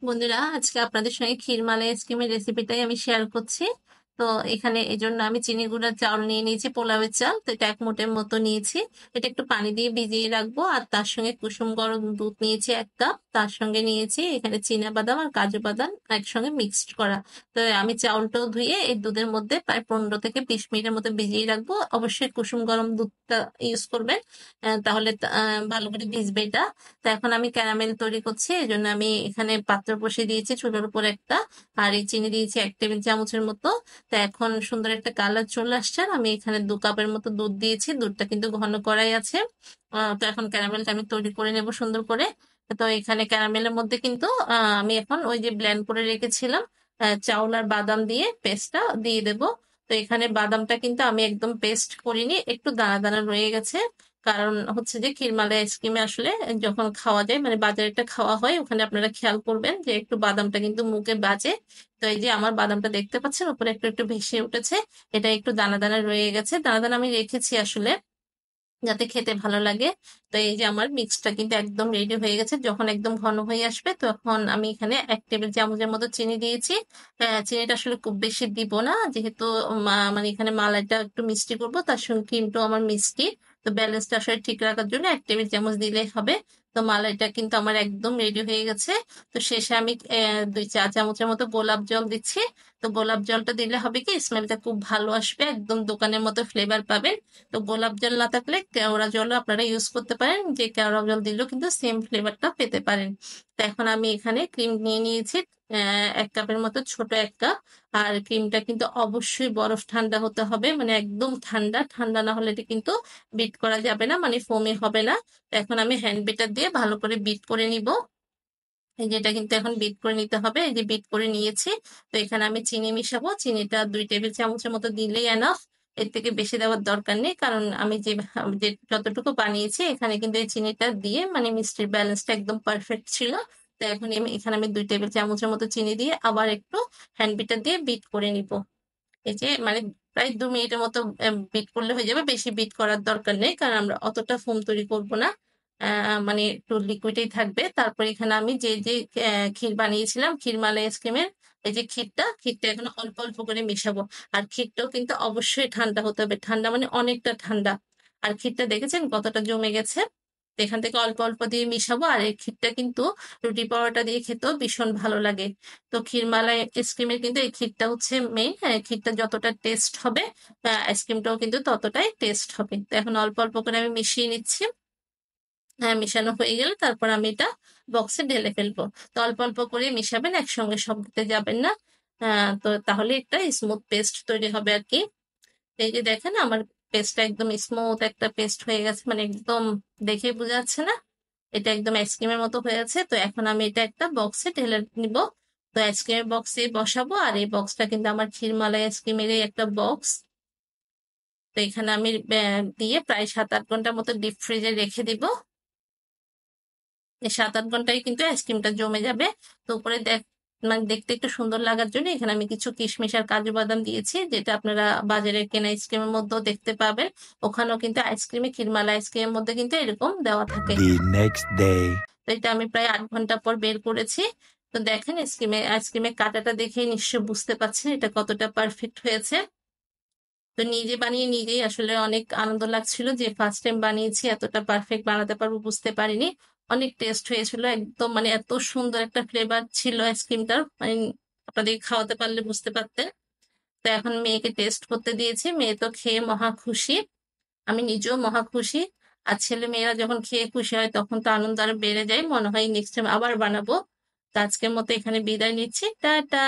বন্ধুরা, আজকে আপনাদের সঙ্গে ক্ষীরমালাই আইসক্রিমের রেসিপিটাই আমি শেয়ার করছি। তো এখানে এই জন্য আমি চিনি গুঁড়ার চাউল নিয়ে নিয়েছি, পোলাওয়ের চাল। তো এটা 1 মুঠের মতো নিয়েছি। এটা একটু পানি দিয়ে ভিজিয়ে রাখবো। আর তার সঙ্গে কুসুম গরম দুধ নিয়েছি 1 কাপ। তার সঙ্গে নিয়েছি এখানে চীনা বাদাম আর কাজু বাদাম একসঙ্গে মিক্সড করা। তো আমি চাউলটাও ধুয়ে এই দুধের মধ্যে প্রায় 15 থেকে 20 মিনিটের মতো ভিজিয়ে রাখবো। অবশ্যই কুসুম গরম দুধটা ইউজ করবেন, তাহলে ভালো করে ভিজবে এটা। তো এখন আমি ক্যারামেল তৈরি করছি, এই জন্য আমি এখানে পাত্র বসিয়ে দিয়েছি চুলার উপর একটা। আর এই চিনি দিয়েছি 1 টেবিল চামচের মতো। তো এখন সুন্দর একটা কালার চলে আসছে। আর আমি এখানে 2 কাপের মতো দুধ দিয়েছি, দুধটা কিন্তু ঘন করাই আছে। তো এখন ক্যারামেলটা আমি তৈরি করে নেব সুন্দর করে। তো এখানে ক্যারামেলের মধ্যে কিন্তু আমি এখন ওই যে ব্লেন্ড করে রেখেছিলাম চাউল আর বাদাম দিয়ে পেস্টটা দিয়ে দেব। তো এখানে বাদামটা কিন্তু আমি একদম পেস্ট করিনি, একটু দানা দানা রয়ে গেছে। কারণ হচ্ছে যে ক্ষীরমালাই আইসক্রিমে আসলে যখন খাওয়া যায়, মানে বাজারে একটা খাওয়া হয়, ওখানে আপনারা খেয়াল করবেন যে একটু বাদামটা কিন্তু মুখে বাজে। তো এই যে আমার বাদামটা দেখতে পাচ্ছেন উপরে একটু একটু ভেসে উঠেছে। এটা একটু দানা দানা রয়ে গেছে, দানা দানা আমি রেখেছি আসলে যাতে খেতে ভালো লাগে। তো এই যে আমার মিক্সটা কিন্তু একদম রেডি হয়ে গেছে। যখন একদম ঘন হয়ে আসবে তখন আমি এখানে 1 টেবিল চামচের মতো চিনি দিয়েছি। চিনিটা আসলে খুব বেশি দিব না, যেহেতু মানে এখানে মালাইটা একটু মিষ্টি করবো, তার সঙ্গে কিন্তু আমার মিষ্টি। তো ব্যালেন্সটা আসলে ঠিক রাখার জন্য 1 টেবিল চামচ দিলেই হবে। তো মালাইটা কিন্তু আমার একদম রেডি হয়ে গেছে। তো শেষে আমি 2 চা চামচের মতো গোলাপ জল দিচ্ছি। তো গোলাপ জলটা দিলে হবে কি, স্মেলটা খুব ভালো আসবে, একদম দোকানের মতো ফ্লেভার পাবেন। তো গোলাপ জল না থাকলে কেওড়া জলও আপনারা ইউজ করতে পারেন, যে কেওড়া জল দিলেও কিন্তু সেম ফ্লেভারটা পেতে পারেন। তো এখন আমি এখানে ক্রিম নিয়ে নিয়েছি 1 কাপের মতো, ছোট 1 কাপ। আর ক্রিমটা কিন্তু অবশ্যই বরফ ঠান্ডা হতে হবে, মানে একদম ঠান্ডা ঠান্ডা না হলে এটা কিন্তু বিট করা যাবে না, মানে ফোমে হবে না। তো এখন আমি হ্যান্ড বিটার দিয়ে ভালো করে বিট করে নিব। এই যেটা কিন্তু এখন বিট করে নিতে হবে, এই যে বিট করে নিয়েছি। তো এখানে আমি চিনি মিশাবো, চিনিটা 2 টেবিল চামচের মতো দিলেই এনাফ। এর থেকে বেশি দেওয়ার দরকার নেই, কারণ আমি যে যতটুকু বানিয়েছি এখানে কিন্তু এই চিনিটা দিয়ে মানে মিষ্টির ব্যালেন্সটা একদম পারফেক্ট ছিল। তো এখন এখানে আমি 2 টেবিল চামচের মতো চিনি দিয়ে আবার একটু হ্যান্ড বিটার দিয়ে বিট করে নিব। এই যে মানে প্রায় 2 মিনিটের মতো বিট করলে হয়ে যাবে, বেশি বিট করার দরকার নেই, কারণ আমরা অতটা ফোম তৈরি করব না। মানে একটু লিকুইডই থাকবে। তারপর এখানে আমি যে যে ক্ষীর বানিয়েছিলাম ক্ষীরমালাই আইসক্রিমের, এই যে ক্ষীরটা এখন অল্প অল্প করে মেশাবো। আর ক্ষীরটাও কিন্তু অবশ্যই ঠান্ডা হতে হবে, ঠান্ডা মানে অনেকটা ঠান্ডা। আর ক্ষীরটা দেখেছেন কতটা জমে গেছে। তো এখান থেকে অল্প অল্প দিয়ে মিশাবো। আর এই ক্ষীরটা কিন্তু রুটি পরোটা দিয়ে খেতেও ভীষণ ভালো লাগে। তো ক্ষীরমালাই আইসক্রিমের কিন্তু এই ক্ষীরটা হচ্ছে মেইন। ক্ষীরটা যতটা টেস্ট হবে আইসক্রিমটাও কিন্তু ততটাই টেস্ট হবে। তো এখন অল্প অল্প করে আমি মিশিয়ে নিচ্ছি। মেশানো হয়ে গেলে তারপর আমি এটা বক্সে ঢেলে ফেলবো। তো অল্প অল্প করে মিশাবেন, একসঙ্গে সব দিতে যাবেন না। তো তাহলে একটা স্মুথ পেস্ট তৈরি হবে আর কি। এই যে দেখেন আমার পেস্টটা একদম স্মুথ একটা পেস্ট হয়ে গেছে, মানে একদম দেখে বোঝা যাচ্ছে না, এটা একদম আইসক্রিমের মতো হয়ে আছে। তো এখন আমি এটা একটা বক্সে ঢেলে নিব। তো আইসক্রিমের বক্সে বসাবো। আর এই বক্সটা কিন্তু আমার ক্ষীরমালাই আইসক্রিমের একটা বক্স। তো এখানে আমি দিয়ে প্রায় 7-8 ঘন্টার মতো ডিপ ফ্রিজে রেখে দিব। এই 7-8 ঘন্টায় কিন্তু আইসক্রিমটা জমে যাবে। তো উপরে মানে দেখতে একটু সুন্দর লাগার জন্য এখানে আমি কিছু কিশমিশ আর কাজু বাদাম দিয়েছি, যেটা আপনারা বাজারে কেনা আইসক্রিমের মধ্যেও দেখতে পাবেন। ওখানেও কিন্তু আইসক্রিমে ক্ষীরমালা আইসক্রিমের মধ্যে কিন্তু এরকম দেওয়া থাকে। The next day. তো এটা আমি প্রায় 8 ঘন্টা পর বের করেছি। তো দেখেন আইসক্রিমের কাটাটা দেখে নিশ্চয় বুঝতে পারছেন এটা কতটা পারফেক্ট হয়েছে। তো নিজে বানিয়ে নিজেই আসলে অনেক আনন্দ লাগছিল যে ফার্স্ট টাইম বানিয়েছি, এতটা পারফেক্ট বানাতে পারবো বুঝতে পারিনি। অনেক টেস্ট হয়েছিল একদম, মানে এত সুন্দর একটা ফ্লেভার ছিল আইসক্রিমটার, মানে আপনাদের খাওয়াতে পারলে বুঝতে পারতেন। তো এখন মেয়েকে টেস্ট করতে দিয়েছি, মেয়ে তো খেয়ে মহা খুশি, আমি নিজেও মহা খুশি। আর ছেলে মেয়েরা যখন খেয়ে খুশি হয় তখন তো আনন্দ আরো বেড়ে যায়, মনে হয় নেক্সট টাইম আবার বানাবো। তো আজকের মতো এখানে বিদায় নিচ্ছি, টাটা।